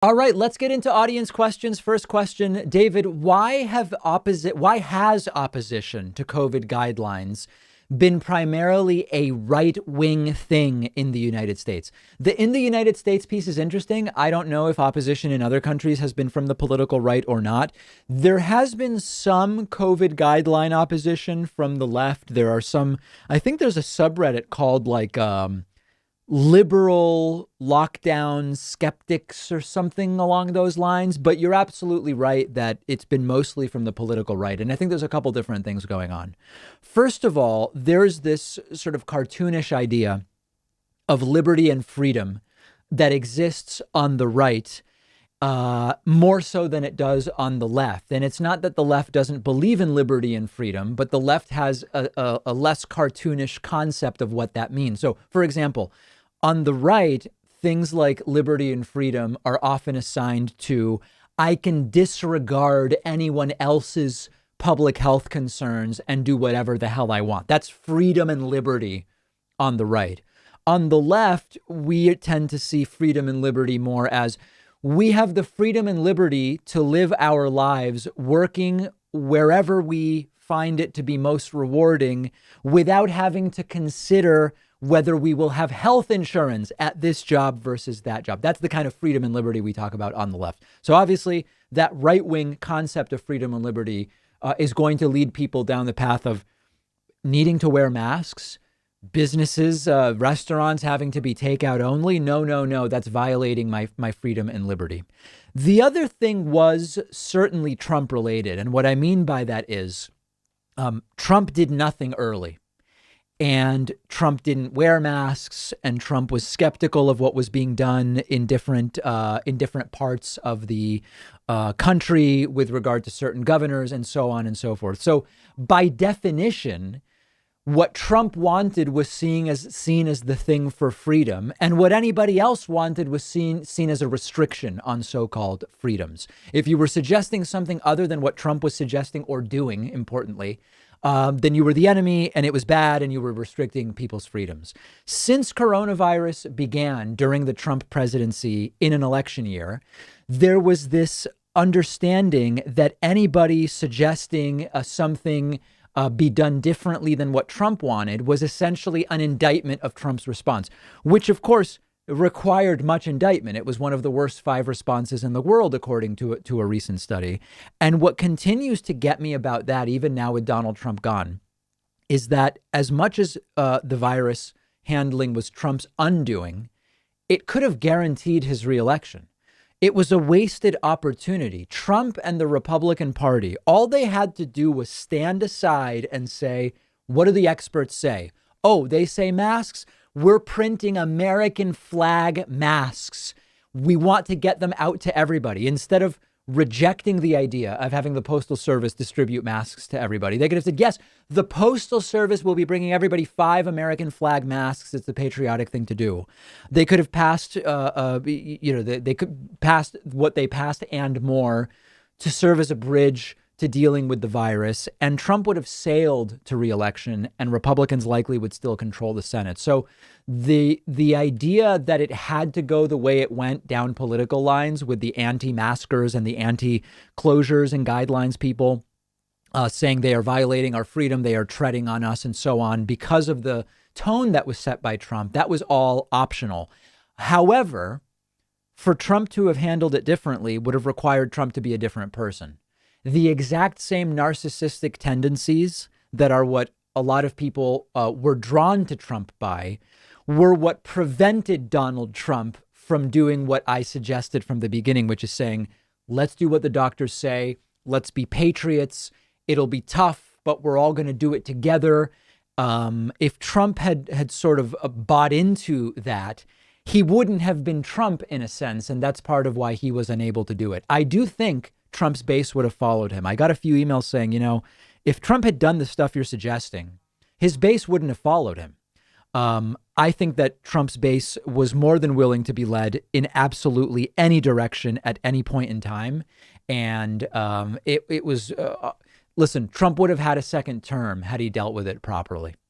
All right, let's get into audience questions. First question, David, why has opposition to COVID guidelines been primarily a right-wing thing in the United States? The in the United States piece is interesting. I don't know if opposition in other countries has been from the political right or not. There has been some COVID guideline opposition from the left. There are some, I think there's a subreddit called liberal lockdown skeptics or something along those lines. But you're absolutely right that it's been mostly from the political right. And I think there's a couple different things going on. First of all, there's this sort of cartoonish idea of liberty and freedom that exists on the right, more so than it does on the left. And it's not that the left doesn't believe in liberty and freedom, but the left has a less cartoonish concept of what that means. So, for example, on the right, things like liberty and freedom are often assigned to, I can disregard anyone else's public health concerns and do whatever the hell I want. That's freedom and liberty on the right. On the left, we tend to see freedom and liberty more as we have the freedom and liberty to live our lives working wherever we find it to be most rewarding without having to consider whether we will have health insurance at this job versus that job. That's the kind of freedom and liberty we talk about on the left. So obviously that right-wing concept of freedom and liberty is going to lead people down the path of needing to wear masks, businesses, restaurants having to be takeout only. No, that's violating my freedom and liberty. The other thing was certainly Trump related. And what I mean by that is Trump did nothing early. And Trump didn't wear masks, and Trump was skeptical of what was being done in different parts of the country with regard to certain governors and so on and so forth. So by definition, what Trump wanted was seen as the thing for freedom, and what anybody else wanted was seen as a restriction on so-called freedoms. If you were suggesting something other than what Trump was suggesting or doing, importantly, then you were the enemy and it was bad and you were restricting people's freedoms. Since coronavirus began during the Trump presidency in an election year, there was this understanding that anybody suggesting something be done differently than what Trump wanted was essentially an indictment of Trump's response, which, of course, required much indictment. It was one of the worst 5 responses in the world, according to a recent study. And what continues to get me about that, even now with Donald Trump gone, is that as much as the virus handling was Trump's undoing, it could have guaranteed his reelection. It was a wasted opportunity. Trump and the Republican Party, all they had to do was stand aside and say, what do the experts say? Oh, they say masks. We're printing American flag masks. We want to get them out to everybody. Instead of rejecting the idea of having the Postal Service distribute masks to everybody, they could have said, yes, the Postal Service will be bringing everybody 5 American flag masks. It's the patriotic thing to do. They could have passed, they could pass what they passed and more to serve as a bridge to dealing with the virus, and Trump would have sailed to re-election and Republicans likely would still control the Senate. So the idea that it had to go the way it went down political lines with the anti-maskers and the anti-closures and guidelines people saying they are violating our freedom, they are treading on us and so on because of the tone that was set by Trump, that was all optional. However, for Trump to have handled it differently would have required Trump to be a different person. The exact same narcissistic tendencies that are what a lot of people were drawn to Trump by were what prevented Donald Trump from doing what I suggested from the beginning, which is saying, let's do what the doctors say. Let's be patriots. It'll be tough, but we're all going to do it together. If Trump had sort of bought into that, he wouldn't have been Trump in a sense. And that's part of why he was unable to do it. I do think Trump's base would have followed him. I got a few emails saying, if Trump had done the stuff you're suggesting, his base wouldn't have followed him. I think that Trump's base was more than willing to be led in absolutely any direction at any point in time. And it was, listen, Trump would have had a second term had he dealt with it properly.